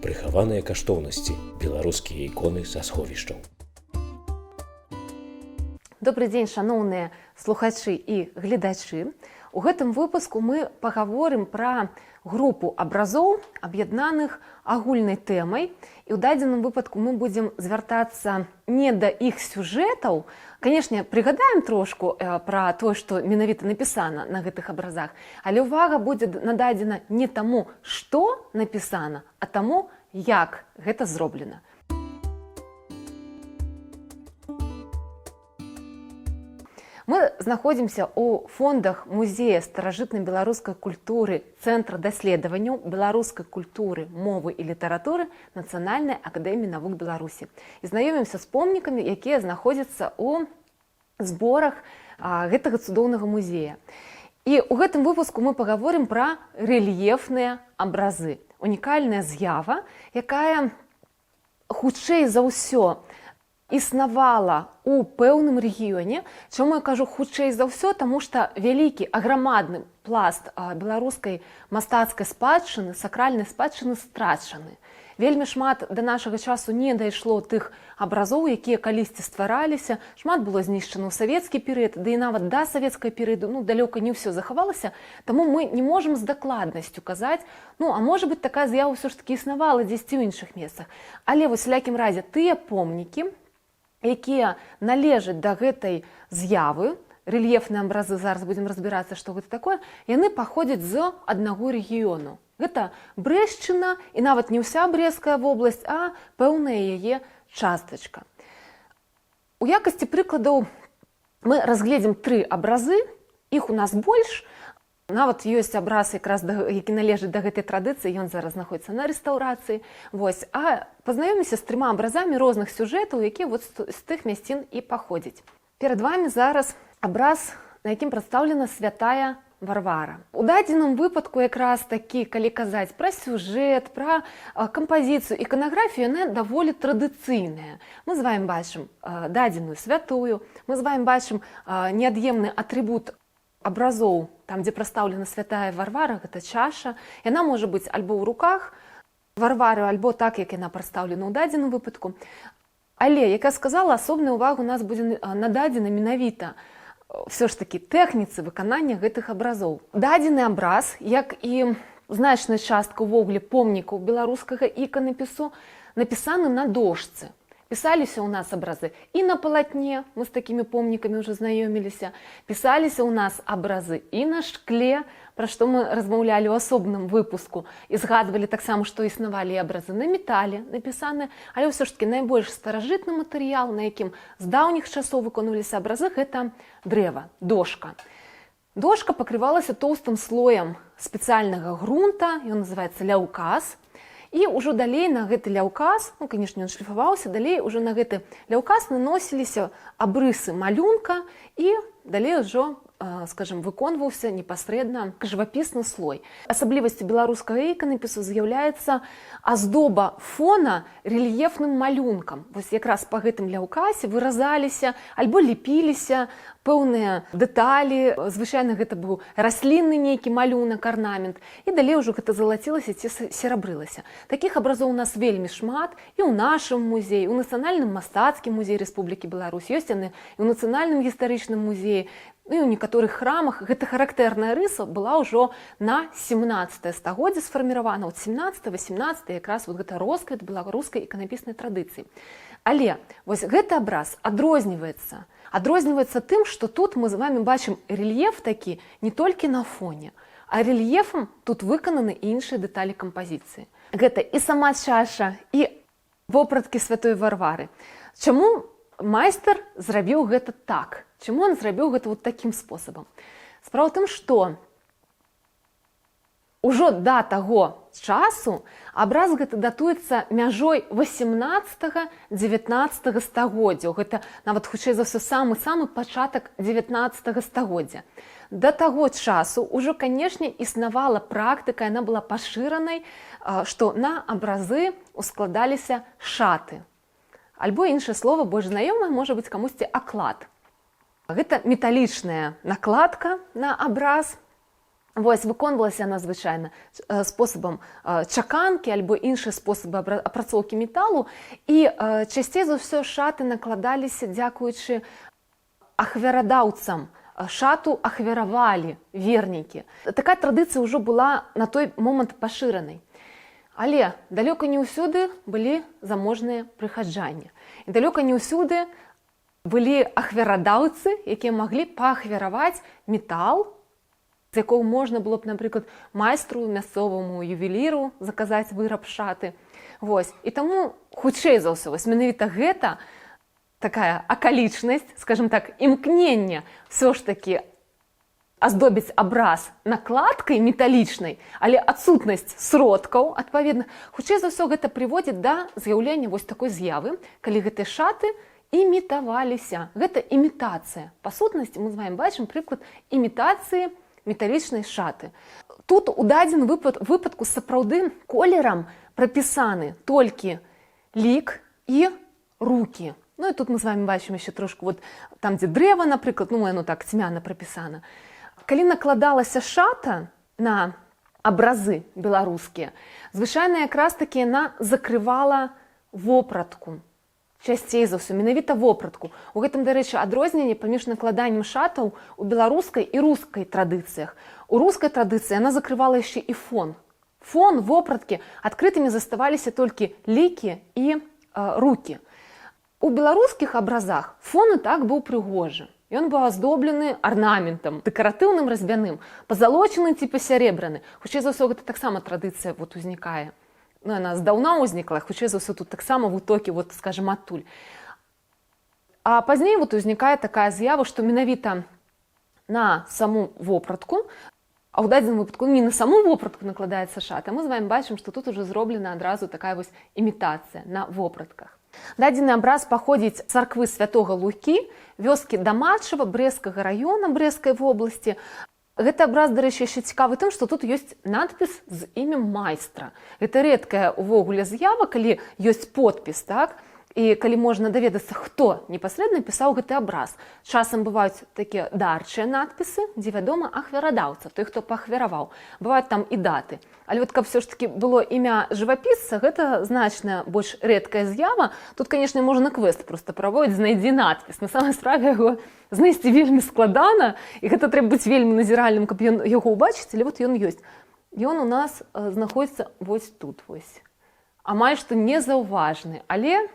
Прыхаваныя каштоўнасці, беларускія іконы са сховішчаў. Добрый дзень, шаноўныя слухачы і гледачы. У гэтым выпуску мы пагаворым пра групу абразоў, аб'яднаных агульнай тэмай. І ў дадзеным выпадку мы будзем звяртацца не да іх сюжэтаў. Канешне, прыгадаем трошку пра тое, што менавіта напісана на гэтых абразах, але ўвага будзе нададзена не таму, што напісана, а таму, як гэта зроблена. Мы знаходзімся ў фондах музея старажытнай беларускай культуры Цэнтра даследаванняў беларускай культуры, мовы і літаратуры Нацыянальнай акадэміі навук Беларусі. І знаёмімся з помнікамі, якія знаходзяцца ў зборах гэтага цудоўнага музея. І ў гэтым выпуску мы пагаворым пра рэльефныя абразы. Унікальная з'ява, якая хутчэй за ўсё існавала у пэўным рэгіёне. Чаму я кажу хутчэй за ўсё? Таму што вялікі, аграмадны пласт беларускай мастацкай спадчыны, сакральнай спадчыны страчаны. Вельмі шмат да нашага часу не дайшло тых абразоў, якія калісьці ствараліся. Шмат было знішчана ў савецкі перыяд, да і нават да савецкага перыяду, далёка не ўсё захавалася. Таму мы не можам з дакладнасцю казаць, а можа быць, такая з'ява ўсё ж такі існавала дзесьці ў іншых месцах. Але вось, у якім разе, тыя помнікі, якія належаць да гэтай з'явы, рэльефныя абразы, зараз будзем разбірацца, што гэта такое, яны паходзяць з аднаго рэгіёну. Гэта Брэшчына, і нават не ўся Брэская вобласць, а пэўная яе частачка. У якасці прыкладаў мы разгледзім 3 абразы, іх у нас больш. Нават ёсць абраз, які належыць да гэтай традыцыі, ён зараз знаходзіцца на рэстаўрацыі. А пазнаёмімся з 3 абразамі розных сюжэтаў, якія з тых мясцін і паходзяць. Перад вамі зараз абраз, на якім прадстаўлена святая Варвара. У дадзеным выпадку якраз такі, калі казаць пра сюжэт, пра кампазіцыю, іканаграфію, яна даволі традыцыйная. Мы з вамі бачым дадзеную святую, мы з вамі бачым неад'емны атрыбут абразоў, там, дзе прадстаўлена святая Варвара, гэта чаша. Яна можа быць альбо ў руках Варвары, альбо так, як яна прадстаўлена ў дадзеным выпадку. Але, як я сказала, асобная ўвага у нас будзе нададзена менавіта ўсё ж такі тэхніцы выканання гэтых абразоў. Дадзены абраз, як і значная частка ўвогуле помнікаў беларускага іканапісу, напісаны на дошцы. Пісаліся ў нас абразы і на палатне, мы з такімі помнікамі ўжо знаёміліся. Пісаліся ў нас абразы і на шкле, пра што мы размаўлялі ў асобным выпуску. І згадвалі таксама, што існавалі абразы на метале напісаны. Але ўсё ж такі найбольш старажытны матэрыял, на якім з даўніх часоў выконваліся абразы, гэта дрэва, дошка. Дошка пакрывалася тоўстым слоем спецыяльнага грунта, ён называецца ляўказ. І ўжо далей на гэты ляўказ, канешне, ён шліфаваўся, далей ўжо на гэты ляўказ наносіліся абрысы малюнка і далей ўжо, скажем, выконваўся непасрэдна жывапісны слой. Асаблівасцю беларускага іканапісу з'яўляецца аздоба фона рэльефным малюнкам. Вось якраз па гэтым ляўкасе выразаліся альбо ліпіліся пэўныя дэталі, звычайна гэта быў раслінны нейкі малюнак, арнамент, і далей ўжо гэта залацілася ці серабрылася. Такіх абразоў у нас вельмі шмат і ў нашым музеі, у Нацыянальным мастацкім музеі Рэспублікі Беларусь, ёсць яны і ў Нацыянальным гістарычным музеі, і ў некаторых храмах. Гэта характэрная рыса была ўжо на 17 стагоддзе сфарміравана, от 17-18 якраз гэта росквіт беларускай іканапіснай традыцыі. Але вось гэты абраз адрозніваецца тым, што тут мы з вамі бачым рэльеф такі не толькі на фоне, а рэльефам тут выкананы іншыя дэталі кампазіцыі. Гэта і сама чаша, і вопраткі святой Варвары. Чаму майстар зрабіў гэта так? Чаму ён зрабіў гэта такім спосабам? Справа ў тым, што ўжо да таго часу абраз гэты датуецца мяжой 18-19 стагоддзяў. Гэта нават хутчэй за ўсё самы пачатак 19 стагоддзя. Да таго часу ўжо, канешне, існавала практыка, яна была пашыранай, што на абразы ускладаліся шаты. Альбо іншае слова, больш знаёмае, можа быць камусьці аклад. Гэта металічная накладка на абраз. Вось, выконвалася яна звычайна спосабам чаканкі альбо іншыя спосабы апрацоўкі металу, і часцей за ўсё шаты накладаліся дзякуючы ахвярадаўцам. Шату ахвяравалі вернікі. Такая традыцыя ўжо была на той момант пашыранай. Але далёка не ўсюды былі заможныя прыхаджане. І далёка не ўсюды былі ахвярадаўцы, якія маглі паахвяраваць метал, з якого можна было б, напрыклад, майстру, мясцоваму ювеліру заказаць выраб шаты. Вось. І таму, хутчэй за ўсё, вось менавіта гэта такая акалічнасць, скажем так, імкнення все ж таки аздобіць абраз накладкай металічнай, але адсутнасць сродкаў, адпаведна, хутчэй за ўсё гэта прыводзіць да з'яўлення вось такой з'явы, калі гэтыя шаты імітаваліся. Гэта імітацыя. Па сутнасці мы з вамі бачым прыклад імітацыі металічнай шаты. Тут у дадзеным выпадку сапраўды колерам прапісаны толькі лік і рукі. Ну і тут мы з вами бачым яшчэ трошку вот там, дзе дрэва, напрыклад, ну яно так цьмяна прапісана. Калі накладалася шата на абразы беларускія, звычайна якраз такі яна закрывала вопратку. Часцей за ўсё, менавіта вопратку. У гэтым, дарэчы, адрозненне паміж накладаннем шатаў у беларускай і рускай традыцыях. У рускай традыцыі яна закрывала яшчэ і фон. Фон, вопраткі, адкрытымі заставаліся толькі лікі і рукі. У беларускіх абразах фон і так быў прыгожы. Ён быў аздоблены арнаментам, дэкаратыўным разьбяным, пазалочаны ці пасярэбраны. Хутчэй за ўсё, гэта таксама традыцыя вот узнікае. Ну, яна здаўна ўзнікла, хутчэй за ўсё тут таксама вытокі, вот, скажем, адтуль. А пазней вот узнікае такая з'ява, што менавіта на саму вопратку, а ў дадзеным выпадку не на саму вопратку накладаецца шат, а мы з вамі бачым, што тут ужо зроблена адразу такая вось імітацыя на вопратках. Дадзены абраз паходзіць з царквы святога Лукі, вёскі Дамачава, Брэсцкага раёна Брэсцкай вобласці. Гэты абраз, дарэчы, яшчэ цікавы тым, што тут ёсць надпіс з імем майстра. Гэта рэдкая ўвогуле з'ява, калі ёсць подпіс, так? І калі можна даведацца, хто непасрэдна пісаў гэты абраз. Часам бываюць такія дарчыя надпісы, дзе вядома ахвярадаўца, той, хто паахвяраваў. Бываюць там і даты. Але вот каб все ж таки было імя жывапісца, гэта значна больш рэдкая з'ява. Тут, канешне, можна квест проста праводзіць, знайдзі надпіс. На самай справе яго знайсці вельмі складана, і гэта трэба быць вельмі назіральным, каб яго ўбачыць, але вот ён ёсць. Ён у нас знаходзіцца вось тут вось. Амаль што незаўважны, але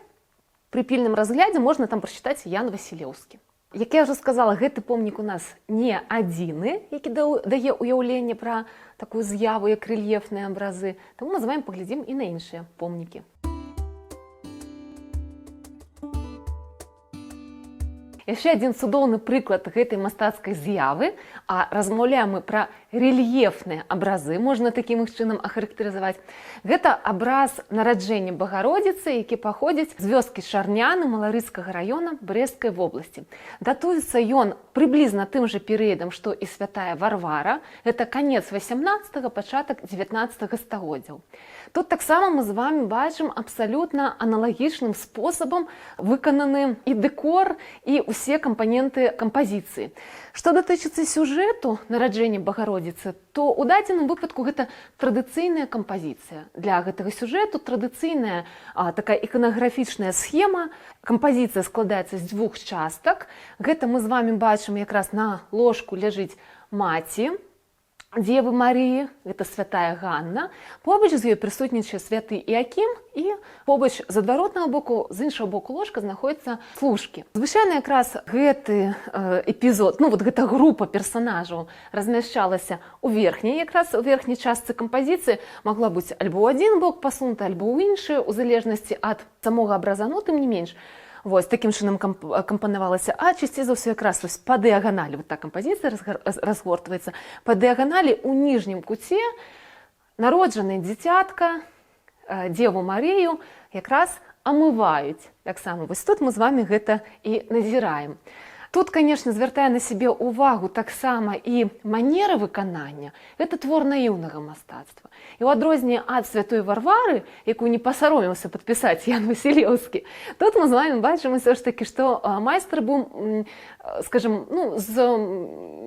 пры пільным разглядзе можна там прачытаць Ян Васілеўскі. Як я ўжо сказала, гэты помнік у нас не адзіны, які дае ўяўленне пра такую з'яву, як рэльефныя абразы. Таму мы з вамі паглядзім і на іншыя помнікі. Яшчэ адзін цудоўны прыклад гэтай мастацкай з'явы, а размаўляем мы пра рэльефныя абразы, можна такім іх чынам ахарактарызаваць. Гэта абраз нараджэння Багародзіцы, які паходзіць з вёскі Шарняны Маларыцкага раёна Брэсцкай вобласці. Датуецца ён прыблізна тым жа перыядам, што і святая Варвара. Гэта канец 18-го, пачатак 19-го стагоддзяў. Тут таксама мы з вамі бачым абсалютна аналагічным спосабам выкананы і дэкор, і ўсе кампаненты кампазіцыі. Што датычыцца сюжэту нараджэння Багародзіцы, то ў дадзеным выпадку гэта традыцыйная кампазіцыя. Для гэтага сюжэту традыцыйная такая іканаграфічная схема. Кампазіцыя складаецца з двух частак. Гэта мы з вамі бачым якраз на ложку ляжыць маці Дзевы Марыі, гэта святая Ганна. Побач з ёй прысутнічае святы Іакім, і побач з адваротнага боку, з іншага боку ложка знаходзяцца служкі. Звычайна якраз гэты эпізод, ну вот гэта група персанажаў размяшчалася у верхняй, якраз у верхняй частцы кампазіцыі, магла быць альбо ў адзін бок пасунута, альбо ў іншы, у залежнасці ад самога абраза, ну тым не менш. Вось, такім чынам кампанавалася, а часцей за ўсё якраз па дыяганалі. Вот так кампазіцыя разгортваецца. Па дыяганалі ў ніжнім куце народжанае дзіцятка, Дзеву Марыю, якраз амываюць. Таксама вось тут мы з вамі гэта і назіраем. Тут, конечно, звяртае на сябе ўвагу таксама і манера выканання. Гэта твор наіўнага мастацтва. І ў адрозненне ад святой Варвары, якую не пасаромеўся падпісаць Ян Васілеўскі, тут мы з вами бачым усё ж такі, што майстар быў, скажем, з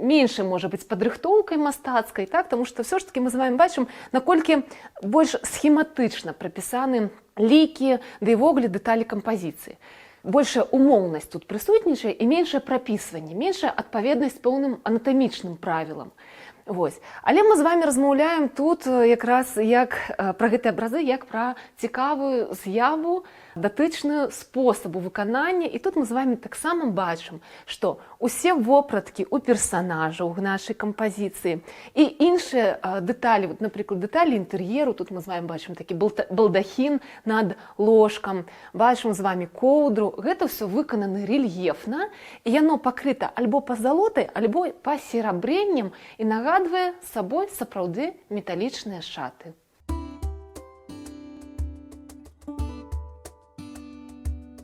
меншай, можа быць, падрыхтоўкай мастацкай, так? Таму што ўсё ж такі мы з вами бачым, наколькі больш схематычна прапісаны лікі, да і ввогуле дэталі кампазіцыі. Большая умоўнасць тут прысутнічае і меншае прапісванне, меншая адпаведнасць пэўным анатамічным правілам. Вось. Але мы з вами размаўляем тут якраз пра гэтыя абразы, як пра цікавую з'яву, датычную спосабу выканання. І тут мы з вами таксама бачым, што усе вопраткі ў персанажаў нашай кампазіцыі і іншыя дэталі, напрыклад, дэталі інтэр'еру, тут мы з вами бачым такі балдахін над ложкам, бачым з вами коўдру, гэта ўсё выканана рэльефна, і яно пакрыта альбо пазалотай, альбо пасерабрэннем і нагадвае сабой сапраўды металічныя шаты.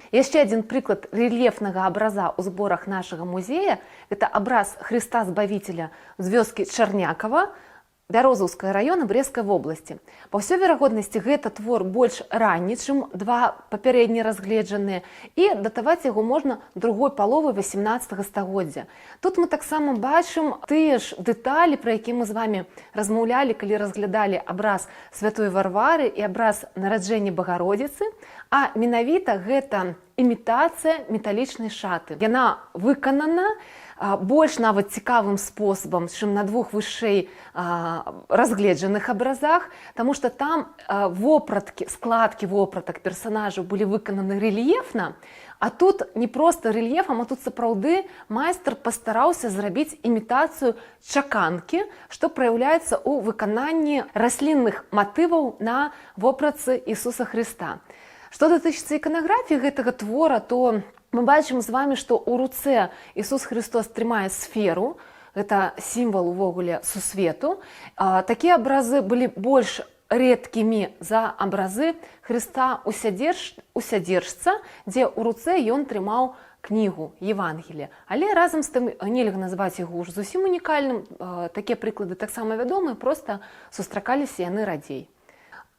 Яшчэ адзін прыклад рэльефнага абраза ў зборах нашага музея – гэта абраз Хрыста Збавіцеля з вёскі Чарнякава, Бярозаўскага раёна Брэсцкай вобласці. Па ўсёй верагоднасці, гэта твор больш ранні, чым два папярэдне разгледжаныя, і датаваць яго можна другой паловы 18 стагоддзя. Тут мы таксама бачым тыя ж дэталі, пра якія мы з вами размаўлялі, калі разглядалі абраз святой Варвары і абраз нараджэння Багародзіцы, а менавіта гэта імітацыя металічнай шаты. Яна выканана больш нават цікавым спосабам, чым на двух вышэй разгледжаных абразах, таму што там складкі вопратак персанажаў былі выкананы рэльефна, а тут не проста рэльефам, а тут сапраўды майстар пастараўся зрабіць імітацыю чаканкі, што праяўляецца ў выкананні раслінных матываў на вопратцы Ісуса Хрыста. Што датычыцца іканаграфіі гэтага твора, то мы бачым з вами, што ў руцэ Ісус Хрыстос трымае сферу, гэта сімвал увогуле сусвету. Такія абразы былі больш рэдкімі за абразы Хрыста усядзержца, дзе ў руцэ ён трымаў кнігу Евангелія. Але разам з тым нельга назваць яго ўжо зусім унікальным. Такія прыклады таксама вядомыя, проста сустракаліся яны радзей.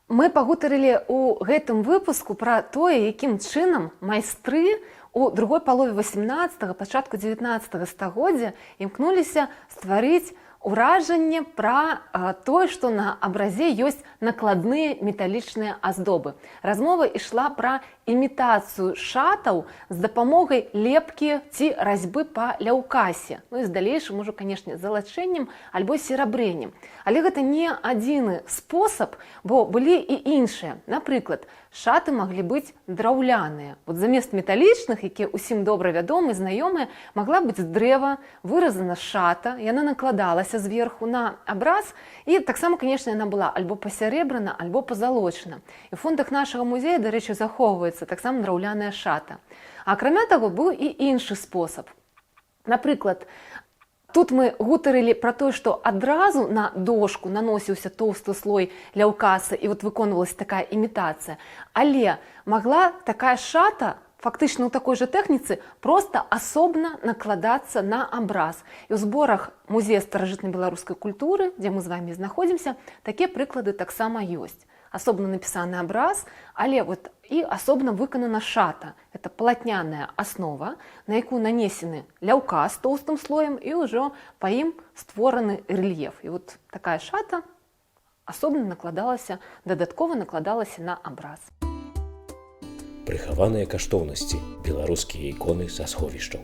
Мы пагутарылі ў гэтым выпуску пра тое, якім чынам майстры у другой палове 18-го, пачатку 19-го стагоддзя імкнуліся стварыць уражанне пра тое, што на абразе ёсць накладныя металічныя аздобы. Размова ішла пра імітацыю шатаў з дапамогай лепкі ці разьбы па ляўкасе. Ну і з далейшым ужо, канешне, залачэннем альбо серабрэннем. Але гэта не адзіны спосаб, бо былі і іншыя. Напрыклад, шаты маглі быць драўляныя. Замест металічных, якія ўсім добра вядомы, знаёмыя, магла быць з дрэва, выразана шата, яна накладалася зверху на абраз, і таксама, канешне, яна была альбо пасярэбрана, альбо пазалочана. І ў фондах нашага музея, дарэчы, захоўваецца таксама драўляная шата. Акрамя таго, быў і іншы спосаб. Напрыклад, тут мы гутарылі пра тое, што адразу на дошку наносіўся тоўсты слой ляўкаса, і выконвалася такая імітацыя. Але магла такая шата, фактычна ў такой жа тэхніцы, проста асобна накладацца на абраз. І ў зборах музея старажытнай беларускай культуры, дзе мы з вами знаходзімся, такія прыклады таксама ёсць. Асобна напісаны абраз, але і асобна выканана шата. Гэта палатняная аснова, на якую нанесены ляўкас тоўстым слоем, і ўжо па ім створаны рэльеф. І такая шата асобна накладалася, дадаткова накладалася на абраз. Прыхаваныя каштоўнасці, беларускія іконы са сховішчаў.